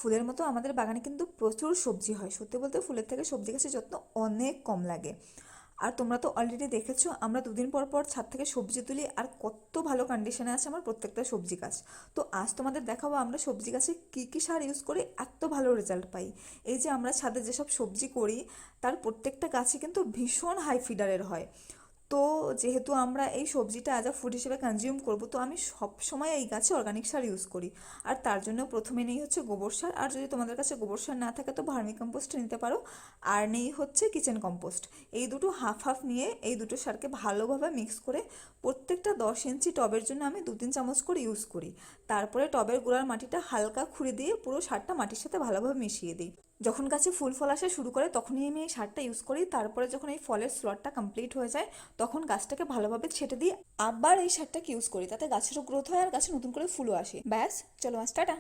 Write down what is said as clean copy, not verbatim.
ফুলের মতো আমাদের বাগানে কিন্তু প্রচুর সবজি হয়। সত্যি বলতে ফুলের থেকে সবজি গাছের যত্ন অনেক কম লাগে। আর তোমরা তো অলরেডি দেখেছো আমরা দুদিন পর পর ছাদ থেকে সবজি তুলি, আর কত ভালো কন্ডিশনে আছে আমার প্রত্যেকটা সবজি গাছ। তো আজ তোমাদের দেখাবো আমরা সবজি গাছে কী কী সার ইউজ করে এত ভালো রেজাল্ট পাই। এই যে আমরা ছাদে যেসব সবজি করি তার প্রত্যেকটা গাছই কিন্তু ভীষণ হাই ফিডারের হয়। তো যেহেতু আমরা এই সবজিটা অ্যাজ আ ফুড হিসেবে কনজিউম করব, তো আমি সব সময় এই গাছে অর্গানিক সার ইউজ করি। আর তার জন্য প্রথমে নেই হচ্ছে গোবর সার, আর যদি তোমাদের কাছে গোবর সার না থাকে তো ভার্মি কম্পোস্ট নিতে পারো। আর নেই হচ্ছে কিচেন কম্পোস্ট। এই দুটো হাফ হাফ নিয়ে এই দুটো সারকে ভালোভাবে মিক্স করে প্রত্যেকটা 10 ইঞ্চি টবের জন্য আমি 2-3 চামচ করে ইউজ করি। তারপরে টবের গোড়ার মাটিটা হালকা খুঁড়ে দিয়ে পুরো সারটা মাটির সাথে ভালোভাবে মিশিয়ে দিই। যখন গাছে ফুল ফল আসা শুরু করে তখনই আমি এই সারটা ইউজ করি। তারপরে যখন এই ফলের স্লটটা কমপ্লিট হয়ে যায় তখন গাছটাকে ভালোভাবে ছেটে দিই, আবার এই সারটাকে ইউজ করি, তাতে গাছেরও গ্রোথ হয় আর গাছে নতুন করে ফুলও আসে। ব্যাস, চলো আজ টাটা।